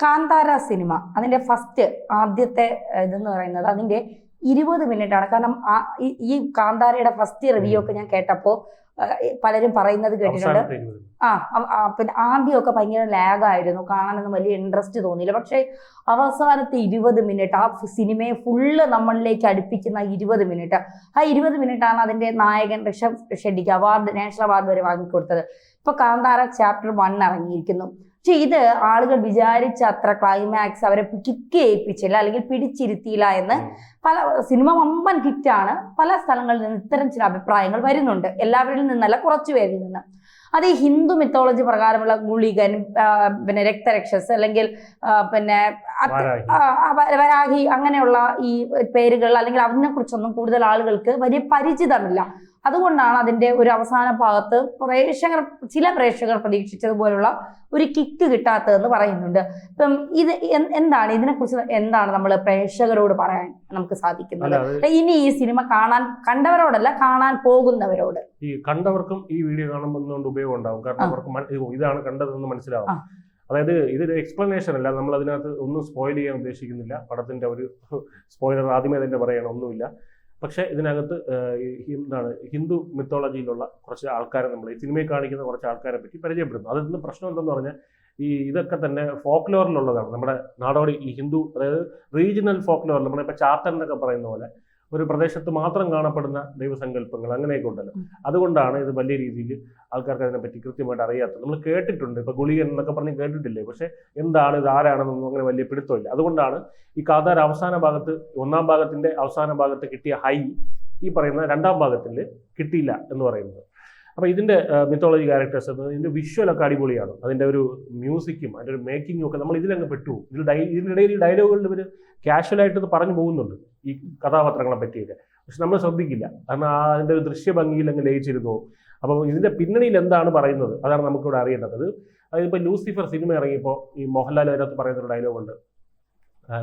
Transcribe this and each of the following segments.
Kantara cinema അതിന്റെ ആദ്യത്തെ ഇതെന്ന് പറയുന്നത് അതിന്റെ 20 മിനിറ്റ് ആണ്. കാരണം ഈ കാന്താരയുടെ ഫസ്റ്റ് റിവ്യൂ ഒക്കെ ഞാൻ കേട്ടപ്പോ പലരും പറയുന്നത് കേട്ടിട്ടുണ്ട്. പിന്നെ ആദ്യമൊക്കെ ഭയങ്കര ലാഗായിരുന്നു, കാണാനൊന്നും വലിയ ഇൻട്രസ്റ്റ് തോന്നിയില്ല. പക്ഷെ അവസാനത്തെ 20 മിനിറ്റ് ആ സിനിമയെ ഫുള്ള് നമ്മളിലേക്ക് അടുപ്പിക്കുന്ന 20 മിനിറ്റ്, ആ 20 മിനിറ്റാണ് അതിന്റെ നായകൻ ഋഷഭ് ഷെട്ടിക്ക് നാഷണൽ അവാർഡ് വരെ വാങ്ങിക്കൊടുത്തത്. ഇപ്പൊ കാന്താര ചാപ്റ്റർ 1 ഇറങ്ങിയിരിക്കുന്നു. പക്ഷെ ഇത് ആളുകൾ വിചാരിച്ച അത്ര ക്ലൈമാക്സ് അവരെ കിക്ക് ചെയ്യിപ്പിച്ചില്ല, അല്ലെങ്കിൽ പിടിച്ചിരുത്തിയില്ല എന്ന് പല സിനിമ വമ്പൻ ഹിറ്റാണ്. പല സ്ഥലങ്ങളിൽ നിന്ന് ഇത്തരം ചില അഭിപ്രായങ്ങൾ വരുന്നുണ്ട്, എല്ലാവരിൽ നിന്നല്ല, കുറച്ചു പേരിൽ നിന്ന്. അത് ഈ ഹിന്ദു മിത്തോളജി പ്രകാരമുള്ള ഗുളികൻ, പിന്നെ രക്തരക്ഷസ്, അല്ലെങ്കിൽ പിന്നെ വരാഹി, അങ്ങനെയുള്ള ഈ പേരുകൾ അല്ലെങ്കിൽ അതിനെ കുറിച്ചൊന്നും കൂടുതൽ ആളുകൾക്ക് വലിയ പരിചിതമില്ല. അതുകൊണ്ടാണ് അതിന്റെ ഒരു അവസാന ഭാഗത്ത് ചില പ്രേക്ഷകർ പ്രതീക്ഷിച്ചതുപോലുള്ള ഒരു കിക്ക് കിട്ടാത്തതെന്ന് പറയുന്നുണ്ട്. ഇപ്പം ഇത് എന്താണ് ഇതിനെക്കുറിച്ച് എന്താണ് നമ്മൾ പ്രേക്ഷകരോട് പറയാൻ നമുക്ക് സാധിക്കുന്നത്? ഇനി ഈ സിനിമ കണ്ടവരോടല്ല, കാണാൻ പോകുന്നവരോട്. ഈ കണ്ടവർക്കും ഈ വീഡിയോ കാണുമ്പോൾ ഉപയോഗം ഉണ്ടാവും. കാരണം അവർക്ക് ഇതാണ് കണ്ടതെന്ന് മനസ്സിലാവും. അതായത് ഇതൊരു എക്സ്പ്ലനേഷൻ അല്ല, നമ്മൾ അതിനകത്ത് ഒന്നും സ്പോയിൽ ചെയ്യാൻ ഉദ്ദേശിക്കുന്നില്ല. പടത്തിന്റെ ഒരു സ്പോയിലർ ആദ്യമേ തന്നെ പറയണം, ഒന്നുമില്ല. പക്ഷേ ഇതിനകത്ത് എന്താണ് ഹിന്ദു മിത്തോളജിയിലുള്ള കുറച്ച് ആൾക്കാരെ നമ്മൾ ഈ സിനിമയിൽ കാണിക്കുന്ന കുറച്ച് ആൾക്കാരെ പറ്റി പരിചയപ്പെടുന്നു. അതിൽ പ്രശ്നം എന്തെന്ന് പറഞ്ഞാൽ ഇതൊക്കെ തന്നെ ഫോക്ലോറിലുള്ളതാണ്. നമ്മുടെ നാടോടി ഈ ഹിന്ദു, അതായത് റീജിയണൽ ഫോക്ലോർ, നമ്മളിപ്പോൾ ചാത്തൻ എന്നൊക്കെ പറയുന്ന പോലെ ഒരു പ്രദേശത്ത് മാത്രം കാണപ്പെടുന്ന ദൈവസങ്കല്പങ്ങൾ അങ്ങനെയൊക്കെ ഉണ്ടല്ലോ. അതുകൊണ്ടാണ് ഇത് വലിയ രീതിയിൽ ആൾക്കാർക്ക് അതിനെപ്പറ്റി കൃത്യമായിട്ട് അറിയാത്തത്. നമ്മൾ കേട്ടിട്ടുണ്ട്, ഇപ്പൊ ഗുളികൻ എന്നൊക്കെ പറഞ്ഞ് കേട്ടിട്ടില്ലേ, പക്ഷെ എന്താണ് ഇത്, ആരാണെന്നൊന്നും അങ്ങനെ വലിയ പിടുത്തമില്ല. അതുകൊണ്ടാണ് ഈ കാന്താര അവസാന ഭാഗത്ത്, 1-ാം ഭാഗത്തിന്റെ അവസാന ഭാഗത്ത് കിട്ടിയ ഹൈ ഈ പറയുന്ന 2-ാം ഭാഗത്തിൽ കിട്ടിയില്ല എന്ന് പറയുന്നത്. അപ്പൊ ഇതിന്റെ മിത്തോളജി ക്യാരക്ടേഴ്സ് ഇതിന്റെ വിഷ്വലൊക്കെ അടിപൊളിയാണ്. അതിന്റെ ഒരു മ്യൂസിക്കും അതിന്റെ ഒരു മേക്കിങ്ങും ഒക്കെ നമ്മൾ ഇതിലങ്ങ് പെട്ടുപോകും. ഇതിനിടയിൽ ഈ ഡയലോഗുകളിൽ ഇവർ കാഷ്വലായിട്ട് ഇത് പറഞ്ഞു പോകുന്നുണ്ട് ഈ കഥാപാത്രങ്ങളെ പറ്റിയൊക്കെ. പക്ഷെ നമ്മൾ ശ്രദ്ധിക്കില്ല, കാരണം അതിന്റെ ഒരു ദൃശ്യഭംഗിയിൽ അങ്ങ് ലയിച്ചിരുന്നു. അപ്പം ഇതിന്റെ പിന്നണിയിൽ എന്താണ് പറയുന്നത് അതാണ് നമുക്കിവിടെ അറിയേണ്ടത്. അതിപ്പോ ലൂസിഫർ സിനിമ ഇറങ്ങിയപ്പോൾ ഈ മോഹൻലാൽ അതിനകത്ത് പറയുന്ന ഒരു ഡയലോഗുണ്ട്,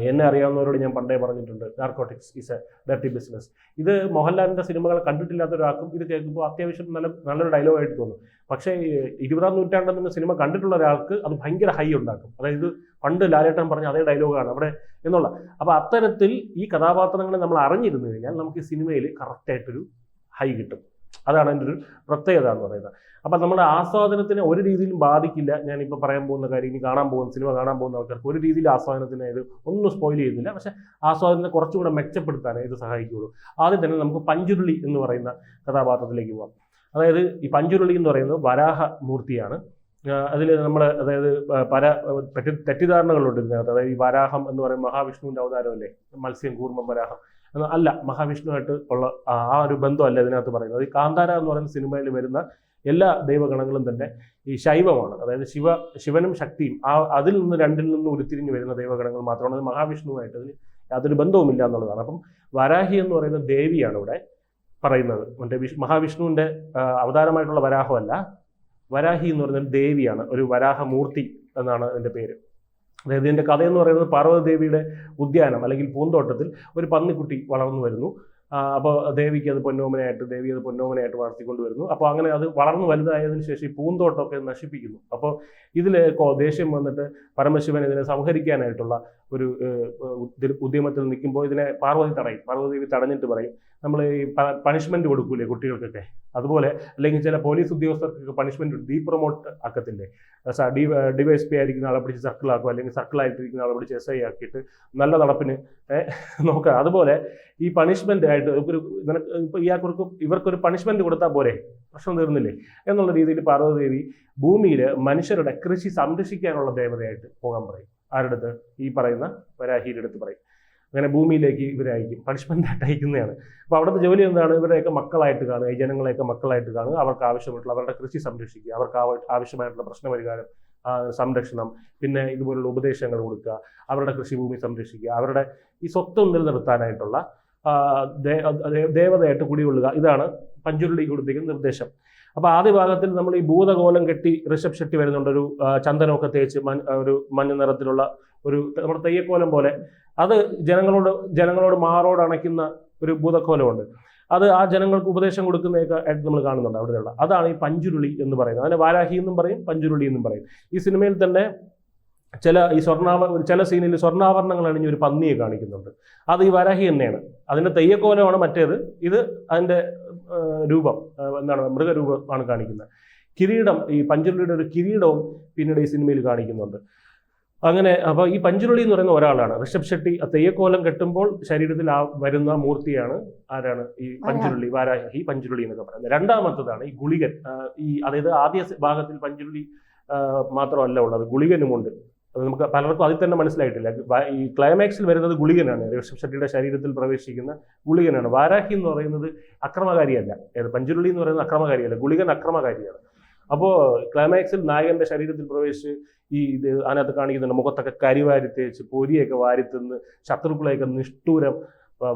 എന്നെ അറിയാവുന്നവരോട് ഞാൻ പണ്ടേ പറഞ്ഞിട്ടുണ്ട്, narcotics is A dirty business. ഇത് മോഹൻലാലിന്റെ സിനിമകൾ കണ്ടിട്ടില്ലാത്ത ഒരാൾക്കും ഇത് കേൾക്കുമ്പോൾ അത്യാവശ്യം നല്ലൊരു ഡയലോഗായിട്ട് തോന്നും. പക്ഷേ 20-ാം നൂറ്റാണ്ടെന്ന സിനിമ കണ്ടിട്ടുള്ള ഒരാൾക്ക് അത് ഭയങ്കര ഹൈ ഉണ്ടാക്കും. അതായത് പണ്ട് ലാലേട്ടൻ പറഞ്ഞ അതേ ഡയലോഗാണ് അവിടെ എന്നുള്ള. അപ്പൊ അത്തരത്തിൽ ഈ കഥാപാത്രങ്ങളെ നമ്മൾ അറിഞ്ഞിരുന്നു കഴിഞ്ഞാൽ നമുക്ക് ഈ സിനിമയിൽ കറക്റ്റായിട്ടൊരു ഹൈ കിട്ടും. അതാണ് അതിൻ്റെ ഒരു പ്രത്യേകത എന്ന് പറയുന്നത്. അപ്പം നമ്മുടെ ആസ്വാദനത്തിനെ ഒരു രീതിയിലും ബാധിക്കില്ല. ഞാനിപ്പോൾ പറയാൻ പോകുന്ന കാര്യം, ഇനി സിനിമ കാണാൻ പോകുന്ന ആൾക്കാർക്ക് ഒരു രീതിയിൽ ആസ്വാദനത്തിനെ ഇത് ഒന്നും സ്പോയിൽ ചെയ്യുന്നില്ല. പക്ഷേ ആസ്വാദനത്തെ കുറച്ചുകൂടെ മെച്ചപ്പെടുത്താനേ ഇത് സഹായിക്കുകയുള്ളൂ. ആദ്യം തന്നെ നമുക്ക് പഞ്ചുരുളി എന്ന് പറയുന്ന കഥാപാത്രത്തിലേക്ക് പോകാം. അതായത് ഈ പഞ്ചുരുളി എന്ന് പറയുന്നത് വരാഹ മൂർത്തിയാണ്. അതിൽ നമ്മൾ അതായത് പല തെറ്റിദ്ധാരണകളുണ്ട് ഇതിനകത്ത്. അതായത് ഈ വരാഹം എന്ന് പറയുന്നത് മഹാവിഷ്ണുവിൻ്റെ അവതാരമല്ലേ, മത്സ്യം, കൂർമ്മം, വരാഹം അല്ല, മഹാവിഷ്ണുവായിട്ട് ഉള്ള ആ ഒരു ബന്ധമല്ല ഇതിനകത്ത് പറയുന്നത്. ഈ കാന്താര എന്ന് പറയുന്ന സിനിമയിൽ വരുന്ന എല്ലാ ദൈവഗണങ്ങളും തന്നെ ഈ ശൈവമാണ്. അതായത് ശിവനും ശക്തിയും അതിൽ നിന്ന് രണ്ടിൽ നിന്ന് ഉരുത്തിരിഞ്ഞ് വരുന്ന ദൈവഗണങ്ങൾ മാത്രമാണ്. അത് മഹാവിഷ്ണുവായിട്ട് അതിന് യാതൊരു ബന്ധവുമില്ല എന്നുള്ളതാണ്. അപ്പം വരാഹി എന്ന് പറയുന്ന ദേവിയാണ് ഇവിടെ പറയുന്നത്. മറ്റേ മഹാവിഷ്ണുവിൻ്റെ അവതാരമായിട്ടുള്ള വരാഹമല്ല, വരാഹി എന്ന് പറയുന്നത് ദേവിയാണ്, ഒരു വരാഹമൂർത്തി എന്നാണ് അതിൻ്റെ പേര്. അതായത് ഇതിൻ്റെ കഥയെന്ന് പറയുന്നത് പാർവതീദേവിയുടെ ഉദ്യാനം അല്ലെങ്കിൽ പൂന്തോട്ടത്തിൽ ഒരു പന്നിക്കുട്ടി വളർന്നു വരുന്നു. അപ്പോൾ ദേവി അത് പൊന്നോമനയായിട്ട് വളർത്തിക്കൊണ്ടുവരുന്നു. അപ്പോൾ അങ്ങനെ അത് വളർന്നു വലുതായതിനു ശേഷം ഈ പൂന്തോട്ടമൊക്കെ നശിപ്പിക്കുന്നു. അപ്പോൾ ഇതിൽ ദേഷ്യം വന്നിട്ട് പരമശിവൻ ഇതിനെ സംഹരിക്കാനായിട്ടുള്ള ഒരു ഉദ്യമത്തിൽ നിൽക്കുമ്പോൾ ഇതിനെ പാർവതീദേവി തടഞ്ഞിട്ട് പറയും, നമ്മൾ ഈ പണിഷ്മെന്റ് കൊടുക്കൂലേ കുട്ടികൾക്കൊക്കെ, അതുപോലെ അല്ലെങ്കിൽ ചില പോലീസ് ഉദ്യോഗസ്ഥർക്കൊക്കെ പണിഷ്മെന്റ് ഡീപ്രൊമോട്ട് ആക്കത്തില്ലേ, DYSP ആയിരിക്കുന്ന ആളെ പിടിച്ച് സർക്കിളാക്കും, അല്ലെങ്കിൽ സർക്കിളായിട്ടിരിക്കുന്ന ആളെ പിടിച്ച് SI ആക്കിയിട്ട് നല്ല നടപ്പിന് നോക്കുക. അതുപോലെ ഈ പണിഷ്മെന്റ് ആയിട്ട് ഇവർക്കൊരു പണിഷ്മെന്റ് കൊടുത്താൽ പോരെ, പ്രശ്നം തീർന്നില്ലേ എന്നുള്ള രീതിയിൽ പാർവതീദേവി ഭൂമിയിൽ മനുഷ്യരുടെ കൃഷി സംരക്ഷിക്കാനുള്ള ദേവതയായിട്ട് പോകാൻ പറയും. ആരുടെ അടുത്ത്? ഈ പറയുന്ന വരാഹിയുടെ അടുത്ത് പറയും. അങ്ങനെ ഭൂമിയിലേക്ക് ഇവരെ അയക്കും, പണിഷ്മെന്റായിട്ട് അയക്കുന്നതാണ്. അപ്പോൾ അവിടുത്തെ ജോലി എന്താണ്? ഇവരെയൊക്കെ മക്കളായിട്ട് കാണുക, ഈ ജനങ്ങളെയൊക്കെ മക്കളായിട്ട് കാണുക, അവർക്ക് ആവശ്യമായിട്ടുള്ള അവരുടെ കൃഷി സംരക്ഷിക്കുക, അവർക്ക് ആവശ്യമായിട്ടുള്ള പ്രശ്നപരിഹാരം, സംരക്ഷണം, പിന്നെ ഇതുപോലുള്ള ഉപദേശങ്ങൾ കൊടുക്കുക, അവരുടെ കൃഷിഭൂമി സംരക്ഷിക്കുക, അവരുടെ ഈ സ്വത്വം നിലനിർത്താനായിട്ടുള്ള ദേവതയായിട്ട് കുടികൊള്ളുക. ഇതാണ് പഞ്ചുരുളി കൊടുത്തിരിക്കുന്ന നിർദ്ദേശം. അപ്പോൾ ആദ്യ ഭാഗത്തിൽ നമ്മൾ ഈ ഭൂതകോലം കെട്ടി ഋഷഭ് ഷെട്ടി വരുന്നുണ്ട്, ഒരു ചന്ദനമൊക്കെ തേച്ച് ഒരു മഞ്ഞ നിറത്തിലുള്ള ഒരു നമ്മുടെ തെയ്യക്കോലം പോലെ. അത് ജനങ്ങളോട് മാറോട് അണയ്ക്കുന്ന ഒരു ഭൂതക്കോലമുണ്ട്. അത് ആ ജനങ്ങൾക്ക് ഉപദേശം കൊടുക്കുന്നതൊക്കെ ആയിട്ട് നമ്മൾ കാണുന്നുണ്ട് അവിടെയുള്ള. അതാണ് ഈ പഞ്ചുരുളി എന്ന് പറയുന്നത്. അതിനെ വാരാഹി എന്നും പറയും, പഞ്ചുരുളി എന്നും പറയും. ഈ സിനിമയിൽ തന്നെ ചില സീനിൽ സ്വർണ്ണാഭരണങ്ങൾ അണിഞ്ഞ ഒരു പന്നിയെ കാണിക്കുന്നുണ്ട്. അത് ഈ വരാഹി തന്നെയാണ്. അതിന്റെ തെയ്യക്കോലമാണ് മറ്റേത്. ഇത് അതിന്റെ രൂപം മൃഗരൂപമാണ് കാണിക്കുന്നത്. കിരീടം, ഈ പഞ്ചുരുളിയുടെ ഒരു കിരീടവും പിന്നീട് ഈ സിനിമയിൽ കാണിക്കുന്നുണ്ട്. അങ്ങനെ അപ്പോൾ ഈ പഞ്ചുരുളി എന്ന് പറയുന്ന ഒരാളാണ് ഋഷഭ് ഷെട്ടി. തെയ്യക്കോലം കെട്ടുമ്പോൾ ശരീരത്തിൽ വരുന്ന മൂർത്തിയാണ് ആരാണ്? ഈ പഞ്ചുരുളി, വാരാഹി പഞ്ചുരുളി എന്നൊക്കെ പറയുന്നത്. രണ്ടാമത്തതാണ് ഈ ഗുളികൻ. അതായത് ആദ്യ ഭാഗത്തിൽ പഞ്ചുരുളി മാത്രമല്ല ഉള്ളത്, ഗുളികനുമുണ്ട്. അത് നമുക്ക് പലർക്കും അതിൽ തന്നെ മനസ്സിലായിട്ടില്ല. ഈ ക്ലൈമാക്സിൽ വരുന്നത് ഗുളികനാണ്, ഋഷഭ് ഷെട്ടിയുടെ ശരീരത്തിൽ പ്രവേശിക്കുന്ന ഗുളികനാണ്. വാരാഹി എന്ന് പറയുന്നത് അക്രമകാരിയല്ല. പഞ്ചുരുളി എന്ന് പറയുന്നത് അക്രമകാരിയല്ല, ഗുളികൻ അക്രമകാരിയാണ്. അപ്പോൾ ക്ലൈമാക്സിൽ നായകന്റെ ശരീരത്തിൽ പ്രവേശിച്ച് അതിനകത്ത് കാണിക്കുന്നുണ്ട് മുഖത്തൊക്കെ കരിവാരി തേച്ച് പൊരിയൊക്കെ വാരിത്തിന്ന് ശത്രുക്കളെയൊക്കെ നിഷ്ഠൂരം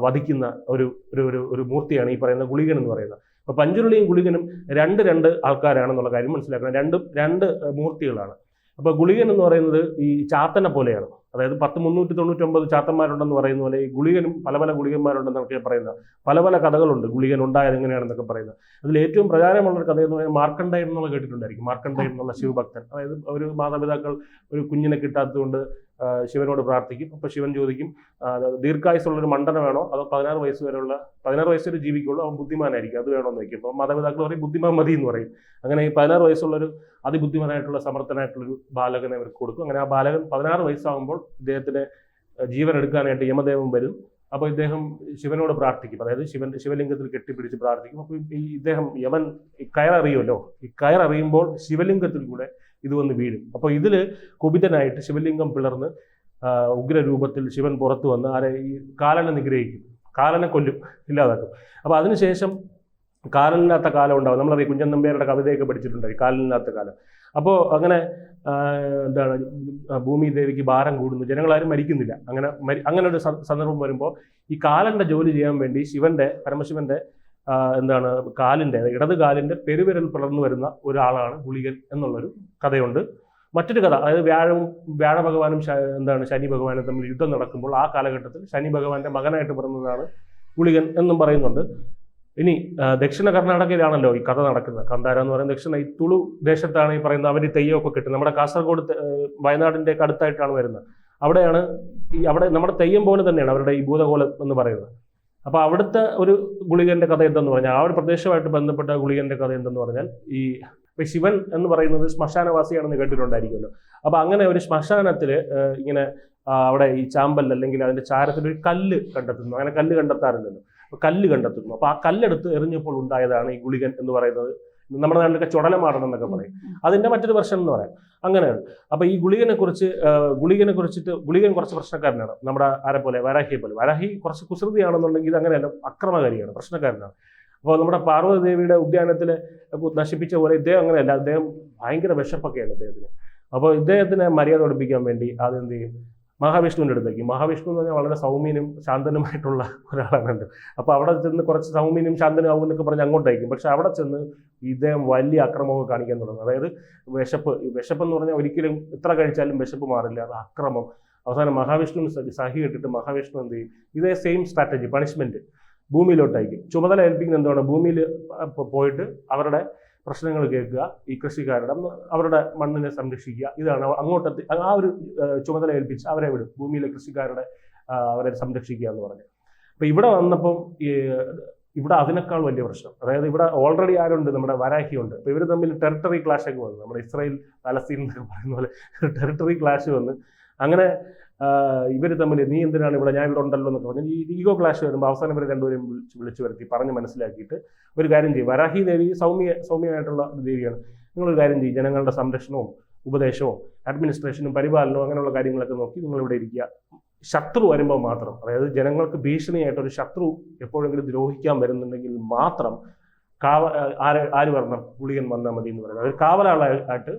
വധിക്കുന്ന ഒരു മൂർത്തിയാണ് ഈ പറയുന്ന ഗുളികൻ എന്ന് പറയുന്നത്. അപ്പോൾ പഞ്ചുരുളിയും ഗുളികനും രണ്ട് ആൾക്കാരാണെന്നുള്ള കാര്യം മനസ്സിലാക്കണം. രണ്ട് മൂർത്തികളാണ്. അപ്പോൾ ഗുളികൻ എന്ന് പറയുന്നത് ഈ ചാത്തനെ പോലെയാണ്. അതായത് 399 ചാത്തന്മാരുണ്ടെന്ന് പറയുന്ന പോലെ ഈ ഗുളികനും പല ഗുളികന്മാരുണ്ടെന്നൊക്കെ പറയുന്നത്. പല കഥകളുണ്ട് ഗുളികൻ ഉണ്ടായത് എങ്ങനെയാണെന്നൊക്കെ പറയുന്നത്. അതിൽ ഏറ്റവും പ്രധാനമുള്ളൊരു കഥ എന്ന് പറയുന്നത് മാർക്കണ്ഡേയൻ എന്നുള്ള കേട്ടിട്ടുണ്ടായിരിക്കും. മാർക്കണ്ഡേയൻ എന്നുള്ള ശിവഭക്തൻ. അതായത് ഒരു മാതാപിതാക്കൾ ഒരു കുഞ്ഞിനെ കിട്ടാത്തതുകൊണ്ട് ശിവനോട് പ്രാർത്ഥിക്കും. അപ്പോൾ ശിവൻ ചോദിക്കും, ദീർഘായുസുള്ളൊരു മണ്ടന വേണോ അതോ 16 വയസ്സ് വരെ ജീവിക്കുള്ളൂ, അവൻ ബുദ്ധിമാനായിരിക്കും, അത് വേണമെന്ന് വയ്ക്കും. അപ്പോൾ മാതാപിതാക്കൾ പറയും ബുദ്ധിമാൻ മതി എന്ന് പറയും. അങ്ങനെ ഈ 16 വയസ്സുള്ളൊരു അതിബുദ്ധിമാനായിട്ടുള്ള സമർത്ഥനായിട്ടുള്ളൊരു ബാലകനെ അവർക്ക് കൊടുക്കും. അങ്ങനെ ആ ബാലകൻ 16 വയസ്സാകുമ്പോൾ ഇദ്ദേഹത്തിന് ജീവൻ എടുക്കാനായിട്ട് യമദേവൻ വരും. അപ്പോൾ ഇദ്ദേഹം ശിവനോട് പ്രാർത്ഥിക്കും. അതായത് ശിവലിംഗത്തിൽ കെട്ടിപ്പിടിച്ച് പ്രാർത്ഥിക്കും. അപ്പോൾ ഇദ്ദേഹം യമൻ കയററിയുമല്ലോ. ഈ കയററിയുമ്പോൾ ശിവലിംഗത്തിൽ കൂടെ ഇത് വന്ന് വീഴും. അപ്പോൾ ഇതിൽ കുപിതനായിട്ട് ശിവലിംഗം പിളർന്ന് ഉഗ്രരൂപത്തിൽ ശിവൻ പുറത്തു വന്ന് ഈ കാലനെ നിഗ്രഹിക്കും, കാലനെ കൊല്ലും, ഇല്ലാതാക്കും. അപ്പോൾ അതിനുശേഷം കാലനില്ലാത്ത കാലം ഉണ്ടാവും. നമ്മളറിയാം, കുഞ്ചൻ നമ്പ്യാരുടെ കവിതയൊക്കെ പഠിച്ചിട്ടുണ്ടായി, കാലനില്ലാത്ത കാലം. അപ്പോൾ അങ്ങനെ ഭൂമി ദേവിക്ക് ഭാരം കൂടുന്നു, ജനങ്ങളാരും മരിക്കുന്നില്ല. അങ്ങനെ ഒരു സന്ദർഭം വരുമ്പോൾ ഈ കാലന്റെ ജോലി ചെയ്യാൻ വേണ്ടി പരമശിവന്റെ കാലിന്റെ ഇടത് കാലിന്റെ പെരുവിരൽ പിളർന്നു വരുന്ന ഒരാളാണ് ഗുളികൻ എന്നുള്ളൊരു കഥയുണ്ട്. മറ്റൊരു കഥ, അതായത് വ്യാഴ ഭഗവാനും ശനി ഭഗവാനും തമ്മിൽ യുദ്ധം നടക്കുമ്പോൾ ആ കാലഘട്ടത്തിൽ ശനി ഭഗവാന്റെ മകനായിട്ട് പിറന്നതാണ് ഗുളികൻ എന്നും പറയുന്നുണ്ട്. ഇനി ദക്ഷിണ കർണാടകയിലാണല്ലോ ഈ കഥ നടക്കുന്നത്. കന്താര എന്ന് പറയുന്നത് ദക്ഷിണ ഈ തുളു ദേശത്താണ് ഈ പറയുന്നത്. അവർ തെയ്യമൊക്കെ കിട്ടും. നമ്മുടെ കാസർഗോഡ് വയനാടിന്റെ അടുത്തായിട്ടാണ് വരുന്നത്. അവിടെയാണ് അവിടെ നമ്മുടെ തെയ്യം പോലെ തന്നെയാണ് അവരുടെ ഈ ഭൂതകോലം എന്ന് പറയുന്നത്. അപ്പോൾ അവിടുത്തെ ഒരു ഗുളികന്റെ കഥ എന്തെന്ന് പറഞ്ഞാൽ, ആ ഒരു പ്രദേശമായിട്ട് ബന്ധപ്പെട്ട ഗുളികന്റെ കഥ എന്തെന്ന് പറഞ്ഞാൽ, ഈ ശിവൻ എന്ന് പറയുന്നത് ശ്മശാനവാസിയാണെന്ന് കേട്ടിട്ടുണ്ടായിരിക്കുമല്ലോ. അപ്പോൾ അങ്ങനെ ഒരു ശ്മശാനത്തിൽ ഇങ്ങനെ അവിടെ ഈ ചാമ്പൽ അല്ലെങ്കിൽ അതിന്റെ ചാരത്തിൽ ഒരു കല്ല് കണ്ടെത്തുന്നു. അങ്ങനെ കല്ല് കണ്ടെത്താറില്ലല്ലോ. കല്ല് കണ്ടെത്തുന്നു. അപ്പോൾ ആ കല്ലെടുത്ത് എറിഞ്ഞപ്പോൾ ഉണ്ടായതാണ് ഈ ഗുളികൻ എന്ന് പറയുന്നത്. നമ്മുടെ നാട്ടിലൊക്കെ ചുടലമാടണം എന്നൊക്കെ പറയും. അതിന്റെ മറ്റൊരു വെർഷൻ എന്ന് പറയാം. അങ്ങനെയാണ്. അപ്പോൾ ഈ ഗുളികൻ കുറച്ച് പ്രശ്നക്കാരനാണ്. നമ്മുടെ പോലെ വാരാഹിയെ പോലെ. വാരാഹി കുറച്ച് കുസൃതിയാണെന്നുണ്ടെങ്കിൽ ഇത് അങ്ങനെയല്ല, അക്രമകാരിയാണ്, പ്രശ്നക്കാരനാണ്. അപ്പോൾ നമ്മുടെ പാർവതി ദേവിയുടെ ഉദ്യാനത്തിലെ നശിപ്പിച്ച പോലെ ഇദ്ദേഹം അങ്ങനെയല്ല. അദ്ദേഹം ഭയങ്കര വിശപ്പൊക്കെയാണ് ഇദ്ദേഹത്തിന്. അപ്പോൾ ഇദ്ദേഹത്തിനെ മര്യാദ പഠിപ്പിക്കാൻ വേണ്ടി അതെന്ത് ചെയ്യും, മഹാവിഷ്ണുവിൻ്റെ അടുത്തേക്ക്. മഹാവിഷ്ണു എന്ന് പറഞ്ഞാൽ വളരെ സൗമ്യനും ശാന്തനുമായിട്ടുള്ള ഒരാളാണ്. അപ്പോൾ അവിടെ ചെന്ന് കുറച്ച് സൗമ്യനും ശാന്തനും എന്നൊക്കെ പറഞ്ഞ് അങ്ങോട്ടേക്കും. പക്ഷെ അവിടെ ചെന്ന് ഇദ്ദേഹം വലിയ അക്രമമൊക്കെ കാണിക്കാൻ തുടങ്ങും. അതായത് വിശപ്പെന്ന് പറഞ്ഞാൽ ഒരിക്കലും എത്ര കഴിച്ചാലും വിശപ്പ് മാറില്ല, അത് അക്രമം. അവസാനം മഹാവിഷ്ണുവിന് സഹി ഇട്ടിട്ട് മഹാവിഷ്ണു എന്ത് ചെയ്യും, ഇതേ സെയിം സ്ട്രാറ്റജി, പണിഷ്മെന്റ് ഭൂമിയിലോട്ടായിരിക്കും. ചുമതല ഏൽപ്പിക്കുന്ന എന്താണ്, ഭൂമിയിൽ പോയിട്ട് അവരുടെ പ്രശ്നങ്ങൾ കേൾക്കുക, ഈ കൃഷിക്കാരുടെ അവരുടെ മണ്ണിനെ സംരക്ഷിക്കുക. ഇതാണ് അങ്ങോട്ട് ആ ഒരു ചുമതല ഏൽപ്പിച്ച് അവരെ വിടും, ഭൂമിയിലെ കൃഷിക്കാരുടെ അവരെ സംരക്ഷിക്കുക എന്ന് പറഞ്ഞു. അപ്പൊ ഇവിടെ വന്നപ്പം ഇവിടെ അതിനേക്കാൾ വലിയ പ്രശ്നം, അതായത് ഇവിടെ ഓൾറെഡി ആരുണ്ട്, നമ്മുടെ വരാഹി ഉണ്ട്. അപ്പൊ ഇവർ തമ്മിൽ ടെറിട്ടറി ക്ലാഷ് ഒക്കെ വന്നു. നമ്മുടെ ഇസ്രായേൽ പലസ്തീൻ എന്നൊക്കെ പറയുന്ന പോലെ ടെറിട്ടറി ക്ലാഷ് വന്ന് അങ്ങനെ ഇവർ തമ്മിൽ നീ എന്തിനാണ് ഇവിടെ, ഞാൻ ഇവിടെ ഉണ്ടല്ലോ എന്നൊക്കെ പറഞ്ഞ് ഈ ഈഗോ ക്ലാഷ് വരുമ്പോൾ അവസാനം ഇവർ രണ്ടുപേരും വിളിച്ചു വരുത്തി പറഞ്ഞ് മനസ്സിലാക്കിയിട്ട് ഒരു കാര്യം ചെയ്യും. വരാഹി ദേവി സൗമ്യമായിട്ടുള്ള ദേവിയാണ്. നിങ്ങളൊരു കാര്യം ചെയ്യും, ജനങ്ങളുടെ സംരക്ഷണവും ഉപദേശവും അഡ്മിനിസ്ട്രേഷനും പരിപാലനവും അങ്ങനെയുള്ള കാര്യങ്ങളൊക്കെ നോക്കി നിങ്ങളിവിടെ ഇരിക്കുക. ശത്രു വരുമ്പോൾ മാത്രം, അതായത് ജനങ്ങൾക്ക് ഭീഷണിയായിട്ടൊരു ശത്രു എപ്പോഴെങ്കിലും ദ്രോഹിക്കാൻ വരുന്നുണ്ടെങ്കിൽ മാത്രം ആര് വരണം, ഗുളികൻ വന്നാൽ മതി എന്ന് പറയുന്നത്. അതൊരു കാവലാളായിട്ട്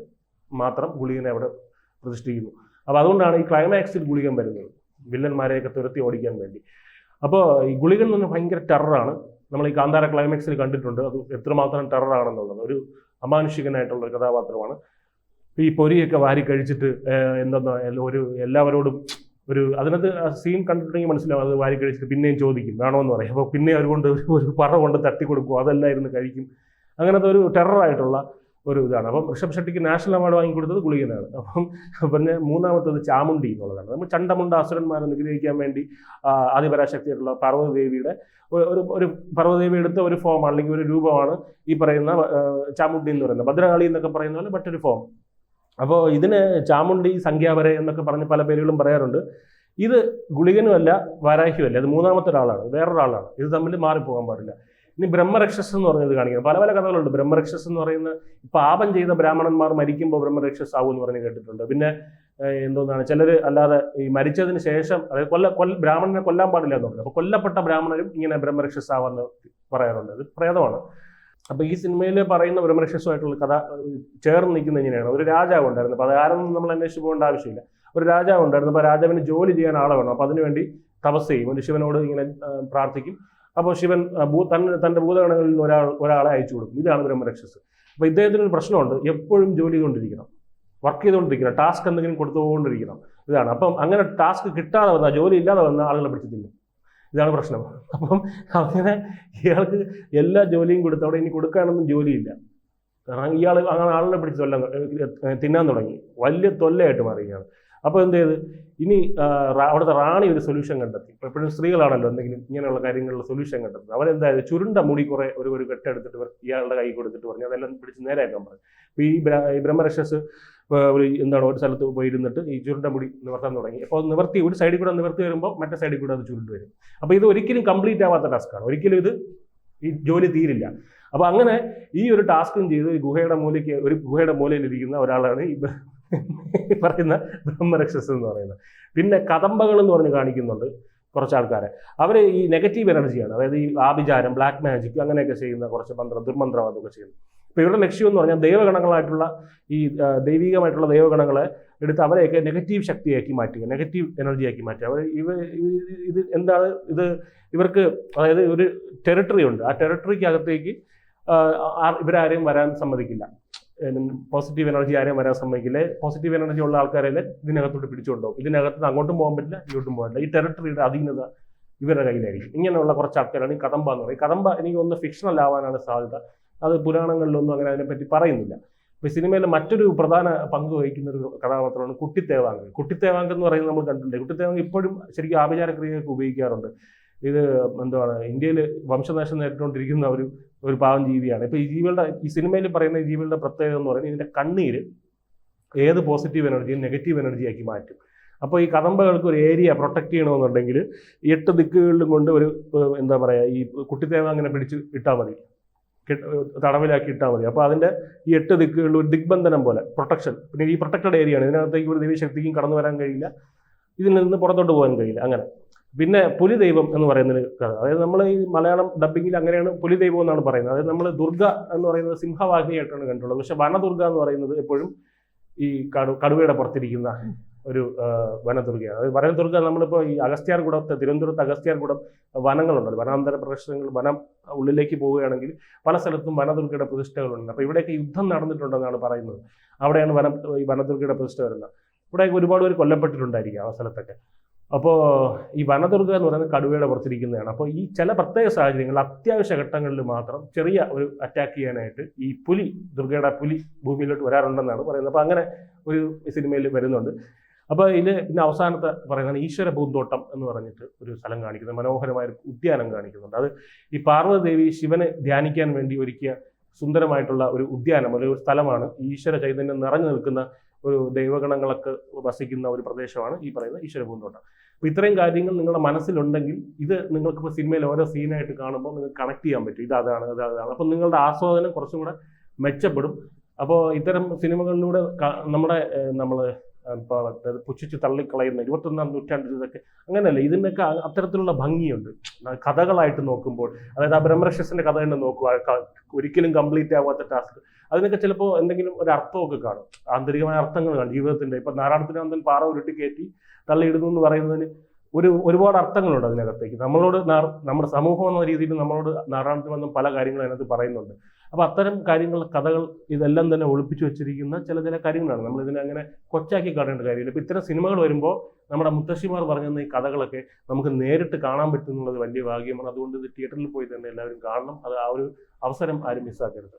മാത്രം ഗുളികനെ അവിടെ പ്രതിഷ്ഠിക്കുന്നു. അപ്പോൾ അതുകൊണ്ടാണ് ഈ ക്ലൈമാക്സിൽ ഗുളികൻ വരുന്നത്, വില്ലന്മാരെയൊക്കെ തുരത്തി ഓടിക്കാൻ വേണ്ടി. അപ്പോൾ ഈ ഗുളികൻ എന്ന് പറഞ്ഞാൽ ഭയങ്കര ടെററാണ്. നമ്മൾ ഈ കാന്താര ക്ലൈമാക്സിൽ കണ്ടിട്ടുണ്ട് അത് എത്രമാത്രം ടെററാണെന്നുള്ളത്. ഒരു അമാനുഷികനായിട്ടുള്ള ഒരു കഥാപാത്രമാണ്. ഈ പൊരിയൊക്കെ വാരി കഴിച്ചിട്ട് എല്ലാവരോടും അതിനകത്ത് സീൻ കണ്ടിട്ടുണ്ടെങ്കിൽ മനസ്സിലാവും, അത് വാരി കഴിച്ചിട്ട് പിന്നെയും ചോദിക്കും വേണമെന്ന് പറയും. അപ്പോൾ പിന്നെ അവർ കൊണ്ട് ഒരു പറ കൊണ്ട് തട്ടി കൊടുക്കും, അതെല്ലാം ഇരുന്ന് കഴിക്കും. അങ്ങനത്തെ ഒരു ടെററായിട്ടുള്ള ഒരു ഇതാണ്. അപ്പം ഋഷഭ് ഷെട്ടിക്ക് നാഷണൽ അവാർഡ് വാങ്ങിക്കൊടുത്തത് ഗുളികനാണ്. അപ്പം പിന്നെ മൂന്നാമത്തത് ചാമുണ്ഡി എന്നുള്ളതാണ്. നമ്മൾ ചണ്ടമുണ്ട അസുരന്മാരെ നിഗ്രഹിക്കാൻ വേണ്ടി ആദിപരാശക്തിയായിട്ടുള്ള പാർവതീദേവിയുടെ ഒരു പാർവതീദേവി എടുത്ത ഒരു ഫോമാണ് അല്ലെങ്കിൽ ഒരു രൂപമാണ് ഈ പറയുന്ന ചാമുണ്ഡി എന്ന് പറയുന്നത്. ഭദ്രകാളി എന്നൊക്കെ പറയുന്ന പോലെ മറ്റൊരു ഫോം. അപ്പോൾ ഇതിന് ചാമുണ്ഡി, സംഖ്യാവരെ എന്നൊക്കെ പറഞ്ഞ് പല പേരുകളും പറയാറുണ്ട്. ഇത് ഗുളികനുമല്ല വാരാഹിയുമല്ല, അത് മൂന്നാമത്തെ ഒരാളാണ്, വേറൊരാളാണ്. ഇത് തമ്മിൽ മാറിപ്പോകാൻ പാടില്ല. ഇനി ബ്രഹ്മരക്ഷസ് എന്ന് പറഞ്ഞത് കാണിക്കുന്നത് പല പല കഥകളുണ്ട്. ബ്രഹ്മരക്ഷസ് എന്ന് പറയുന്ന പാപം ചെയ്ത ബ്രാഹ്മണന്മാർ മരിക്കുമ്പോൾ ബ്രഹ്മരക്ഷസ് ആവും എന്ന് പറഞ്ഞ് കേട്ടിട്ടുണ്ട്. പിന്നെ എന്തോന്നാണ് ചിലർ അല്ലാതെ ഈ മരിച്ചതിന് ശേഷം, അതായത് ബ്രാഹ്മണനെ കൊല്ലാൻ പാടില്ല എന്ന് പറഞ്ഞു. അപ്പോൾ കൊല്ലപ്പെട്ട ബ്രാഹ്മണരും ഇങ്ങനെ ബ്രഹ്മരക്ഷസ് ആവാന്ന് പറയാറുണ്ട്. ഇത് പ്രേതമാണ്. അപ്പൊ ഈ സിനിമയിൽ പറയുന്ന ബ്രഹ്മരക്ഷസുമായിട്ടുള്ള കഥ ചേർന്ന് നിൽക്കുന്ന ഇങ്ങനെയാണ്. ഒരു രാജാവ് ഉണ്ടായിരുന്നു. അപ്പൊ അത് ആരെന്നും നമ്മൾ അന്വേഷിച്ച് പോകേണ്ട ആവശ്യമില്ല. ഒരു രാജാവ് ഉണ്ടായിരുന്നു. അപ്പോൾ രാജാവിന് ജോലി ചെയ്യാൻ ആളെ വേണം. അപ്പോൾ അതിനുവേണ്ടി തപസ് ചെയ്യും, ഒരു ശിവനോട് ഇങ്ങനെ പ്രാർത്ഥിക്കും. അപ്പോൾ ശിവൻ തന്റെ ഭൂതഗണങ്ങളിൽ നിന്ന് ഒരാളെ അയച്ചു കൊടുക്കും. ഇതാണ് ബ്രഹ്മരക്ഷസ്. അപ്പോൾ ഇദ്ദേഹത്തിനൊരു പ്രശ്നമുണ്ട്, എപ്പോഴും ജോലി ചെയ്തുകൊണ്ടിരിക്കണം, വർക്ക് ചെയ്തുകൊണ്ടിരിക്കണം, ടാസ്ക് എന്തെങ്കിലും കൊടുത്തുകൊണ്ടിരിക്കണം. ഇതാണ്. അപ്പം അങ്ങനെ ടാസ്ക് കിട്ടാതെ വന്ന, ജോലി ഇല്ലാതെ വന്ന ആളുകളെ പിടിച്ചിട്ടില്ല. ഇതാണ് പ്രശ്നം. അപ്പം അങ്ങനെ ഇയാൾക്ക് എല്ലാ ജോലിയും കൊടുത്ത് അവിടെ ഇനി കൊടുക്കാനൊന്നും ജോലിയില്ല. കാരണം ഇയാൾ അങ്ങനെ ആളിനെ പിടിച്ച് തിന്നാൻ തുടങ്ങി. വലിയ തൊല്ലയായിട്ട് മാറുകയാണ്. അപ്പോൾ എന്ത് ചെയ്ത് ഇനി അവിടുത്തെ റാണി ഒരു സൊല്യൂഷൻ കണ്ടെത്തി. ഇപ്പോൾ എപ്പോഴും സ്ത്രീകളാണല്ലോ എന്തെങ്കിലും ഇങ്ങനെയുള്ള കാര്യങ്ങളിലുള്ള സൊല്യൂഷൻ കണ്ടെത്തുന്നത്. അവരെന്തായത് ചുരുണ്ട മുടി കുറെ ഒരു കെട്ടെടുത്തിട്ട് ഇയാളുടെ കൈ കൊടുത്തിട്ട് പറഞ്ഞു അതെല്ലാം പിടിച്ച് നേരെയാക്കാൻ പറഞ്ഞു. അപ്പോൾ ഈ ബ്രഹ്മരക്ഷസ് ഒരു സ്ഥലത്ത് പോയിരുന്നിട്ട് ഈ ചുരുണ്ട മുടി നിവർത്താൻ തുടങ്ങി. അപ്പോൾ നിവർത്തി ഒരു സൈഡിൽ കൂടെ നിവർത്തി വരുമ്പോൾ മറ്റേ സൈഡിൽ കൂടെ അത് ചുരുണ്ട് വരും. അപ്പോൾ ഇത് ഒരിക്കലും കംപ്ലീറ്റ് ആവാത്ത ടാസ്ക്കാണ്. ഒരിക്കലും ഈ ജോലി തീരില്ല. അപ്പോൾ അങ്ങനെ ഈ ഒരു ടാസ്കും ചെയ്ത് ഒരു ഗുഹയുടെ മൂലയിൽ ഇരിക്കുന്ന ഒരാളാണ് ഈ പറയുന്ന ബ്രഹ്മരക്ഷസ് എന്ന് പറയുന്നത്. പിന്നെ കദംബകൾ എന്ന് പറഞ്ഞ് കാണിക്കുന്നുണ്ട് കുറച്ച് ആൾക്കാരെ. അവർ ഈ നെഗറ്റീവ് എനർജിയാണ്, അതായത് ഈ ആഭിചാരം, ബ്ലാക്ക് മാജിക് അങ്ങനെയൊക്കെ ചെയ്യുന്ന കുറച്ച് ദുർമന്ത്രവാദമൊക്കെ ചെയ്യുന്നു. ഇപ്പോൾ ഇവരുടെ ലക്ഷ്യം എന്ന് പറഞ്ഞാൽ ദൈവഗണങ്ങളായിട്ടുള്ള ഈ ദൈവികമായിട്ടുള്ള ദൈവഗണങ്ങളെ എടുത്ത് അവരെയൊക്കെ നെഗറ്റീവ് ശക്തിയാക്കി മാറ്റുക, നെഗറ്റീവ് എനർജിയാക്കി മാറ്റുക. ഇത് എന്താണ് ഇവർക്ക്, അതായത് ഒരു ടെറിട്ടറി ഉണ്ട്. ആ ടെറിട്ടറിക്കകത്തേക്ക് ഇവരാരെയും വരാൻ സമ്മതിക്കില്ല. പോസിറ്റീവ് എനർജി ആരെയും വരാൻ സമ്മതിക്കില്ല. പോസിറ്റീവ് എനർജി ഉള്ള ആൾക്കാരെ ഇതിനകത്തോട്ട് പിടിച്ചുകൊണ്ടുപോകും. ഇതിനകത്ത് അങ്ങോട്ടും പോകാൻ പറ്റില്ല, ഇങ്ങോട്ടും പോകാൻ പറ്റില്ല. ഈ ടെറിട്ടറിയുടെ അധീനത ഇവരുടെ കയ്യിലായിരിക്കും. ഇങ്ങനെയുള്ള കുറച്ച് ആൾക്കാരാണ് ഈ കദംബ എന്ന് പറയുന്നത്. കദംബ എനിക്ക് ഒന്ന് ഫിക്ഷണൽ ആവാനാണ് സാധ്യത. അത് പുരാണങ്ങളിലൊന്നും അങ്ങനെ അതിനെപ്പറ്റി പറയുന്നില്ല. ഇപ്പോൾ സിനിമയിൽ മറ്റൊരു പ്രധാന പങ്ക് വഹിക്കുന്ന ഒരു കഥാപാത്രമാണ് കുട്ടിത്തേവാങ്ക്. കുട്ടിത്തേവാങ്ക് എന്ന് പറയുന്നത് നമ്മൾ കണ്ടിട്ടുണ്ട്. കുട്ടിത്തേവാങ്ക് ഇപ്പോഴും ശരിക്കും ആഭിചാരക്രിയയൊക്കെ ഉപയോഗിക്കാറുണ്ട്. ഇത് എന്താണ് ഇന്ത്യയിൽ വംശനാശം നേരിട്ടുകൊണ്ടിരിക്കുന്ന ഒരു പാവം ജീവിയാണ്. ഇപ്പോൾ ഈ സിനിമയിൽ പറയുന്ന ഈ ജീവികളുടെ പ്രത്യേകത എന്ന് പറയുന്നത് ഇതിൻ്റെ കണ്ണീര് ഏത് പോസിറ്റീവ് എനർജിയും നെഗറ്റീവ് എനർജിയാക്കി മാറ്റും. അപ്പോൾ ഈ കദംബകൾക്ക് ഒരു ഏരിയ പ്രൊട്ടക്ട് ചെയ്യണമെന്നുണ്ടെങ്കിൽ 8 ദിക്കുകളിലും കൊണ്ട് എന്താ പറയുക, ഈ കുട്ടിത്തേവാങ്കിനെ പിടിച്ച് ഇട്ടാൽ മതി, തടവിലാക്കി ഇട്ടാൽ മതി. അപ്പോൾ അതിൻ്റെ ഈ 8 ദിക്കുകളിൽ ഒരു ദിഗ്ബന്ധനം പോലെ പ്രൊട്ടക്ഷൻ. പിന്നെ ഈ പ്രൊട്ടക്റ്റഡ് ഏരിയയാണ്. ഇതിനകത്തേക്ക് ഒരു ദൈവശക്തിക്കും കടന്നു വരാൻ കഴിയില്ല, ഇതിൽ നിന്ന് പുറത്തോട്ട് പോകാൻ കഴിയില്ല. അങ്ങനെ പിന്നെ പുലി ദൈവം എന്ന് പറയുന്നൊരു കഥ, അതായത് നമ്മൾ ഈ മലയാളം ഡബ്ബിങ്ങിൽ അങ്ങനെയാണ് പുലി ദൈവം എന്നാണ് പറയുന്നത്. അതായത് നമ്മൾ ദുർഗ എന്ന് പറയുന്നത് സിംഹവാഹിനിയായിട്ടാണ് കണ്ടുള്ളത്. പക്ഷെ വനദുർഗ എന്ന് പറയുന്നത് എപ്പോഴും ഈ കടുവയുടെ പുറത്തിരിക്കുന്ന ഒരു വനദുർഗയാണ്. അതായത് വനദുർഗ നമ്മളിപ്പോൾ ഈ അഗസ്ത്യാർകൂടത്തെ, തിരുവനന്തപുരത്ത് അഗസ്ത്യാർകൂടം വനങ്ങളുണ്ടല്ലോ, വനാന്തര പ്രദേശങ്ങൾ, വനം ഉള്ളിലേക്ക് പോവുകയാണെങ്കിൽ പല സ്ഥലത്തും വനദുർഗയുടെ പ്രതിഷ്ഠകളുണ്ട്. അപ്പോൾ ഇവിടെയൊക്കെ യുദ്ധം നടന്നിട്ടുണ്ടെന്നാണ് പറയുന്നത്. അവിടെയാണ് ഈ വനദുർഗയുടെ പ്രതിഷ്ഠ വരുന്നത്. ഇവിടെയൊക്കെ ഒരുപാട് പേര് കൊല്ലപ്പെട്ടിട്ടുണ്ടായിരിക്കും ആ സ്ഥലത്തൊക്കെ. അപ്പോൾ ഈ വനദുർഗ എന്ന് പറയുന്നത് കടുവയുടെ പുറത്തിരിക്കുന്നതാണ്. അപ്പോൾ ഈ ചില പ്രത്യേക സാഹചര്യങ്ങളിൽ, അത്യാവശ്യ ഘട്ടങ്ങളിൽ മാത്രം ചെറിയ ഒരു അറ്റാക്ക് ചെയ്യാനായിട്ട് ഈ ദുർഗയുടെ പുലി ഭൂമിയിലോട്ട് വരാറുണ്ടെന്നാണ് പറയുന്നത്. അപ്പോൾ അങ്ങനെ ഒരു സിനിമയിൽ വരുന്നുണ്ട്. അപ്പോൾ പിന്നെ അവസാനത്തെ പറയുന്നത് ഈശ്വര പൂന്തോട്ടം എന്ന് പറഞ്ഞിട്ട് ഒരു സ്ഥലം കാണിക്കുന്നത്, മനോഹരമായ ഒരു ഉദ്യാനം കാണിക്കുന്നുണ്ട്. അത് ഈ പാർവതീദേവി ശിവനെ ധ്യാനിക്കാൻ വേണ്ടി ഒരുക്കിയ സുന്ദരമായിട്ടുള്ള ഒരു ഉദ്യാനം, ഒരു സ്ഥലമാണ്. ഈശ്വര ചൈതന്യം നിറഞ്ഞു നിൽക്കുന്ന ഒരു ദൈവഗണങ്ങളൊക്കെ വസിക്കുന്ന ഒരു പ്രദേശമാണ് ഈ പറയുന്ന ഈശ്വര പൂന്തോട്ടം. അപ്പോൾ ഇത്രയും കാര്യങ്ങൾ നിങ്ങളുടെ മനസ്സിലുണ്ടെങ്കിൽ ഇത് നിങ്ങൾക്കിപ്പോൾ സിനിമയിൽ ഓരോ സീനായിട്ട് കാണുമ്പോൾ നിങ്ങൾക്ക് കണക്ട് ചെയ്യാൻ പറ്റും. ഇതാണ്. അപ്പോൾ നിങ്ങളുടെ ആസ്വാദനം കുറച്ചും കൂടെ മെച്ചപ്പെടും. അപ്പോൾ ഇത്തരം സിനിമകളിലൂടെ നമ്മൾ പുച്ഛിച്ച് തള്ളിക്കളയുന്ന 21ാം നൂറ്റാണ്ടിൽ ഇതൊക്കെ അങ്ങനെയല്ല. ഇതിൻ്റെയൊക്കെ അത്തരത്തിലുള്ള ഭംഗിയുണ്ട് കഥകളായിട്ട് നോക്കുമ്പോൾ. അതായത് ആ ബ്രഹ്മരക്ഷസിന്റെ കഥ തന്നെ നോക്കുക, ഒരിക്കലും കംപ്ലീറ്റ് ആവാത്ത ടാസ്ക്, അതിനൊക്കെ ചിലപ്പോൾ എന്തെങ്കിലും ഒരു അർത്ഥമൊക്കെ കാണും, ആന്തരികമായ അർത്ഥങ്ങൾ കാണും ജീവിതത്തിന്റെ. ഇപ്പം നാരായണത്തിനന്തൻ പാറ ഉരുട്ടി കയറ്റി തള്ളിയിടുന്നു എന്ന് പറയുന്നതിന് ഒരുപാട് അർത്ഥങ്ങളുണ്ട് അതിനകത്തേക്ക്. നമ്മുടെ സമൂഹം എന്ന രീതിയിൽ നമ്മളോട് നാരായണത്തിനന്തൻ പല കാര്യങ്ങളും അതിനകത്ത് പറയുന്നുണ്ട്. അപ്പോൾ അത്തരം കഥകൾ ഇതെല്ലാം തന്നെ ഒളിപ്പിച്ചു വെച്ചിരിക്കുന്ന ചില കാര്യങ്ങളാണ്. നമ്മൾ ഇതിനെ അങ്ങനെ കൊച്ചാക്കി കാണേണ്ട കാര്യമില്ല. ഇപ്പോൾ ഇത്തരം സിനിമകൾ വരുമ്പോൾ നമ്മുടെ മുത്തശ്ശിമാർ പറഞ്ഞ ഈ കഥകളൊക്കെ നമുക്ക് നേരിട്ട് കാണാൻ പറ്റുന്നുള്ളത് വലിയ ഭാഗ്യമാണ്. അതുകൊണ്ട് ഇത് തിയേറ്ററിൽ പോയി തന്നെ എല്ലാവരും കാണണം. അത് ആ ഒരു അവസരം ആരും മിസ്സാക്കരുത്.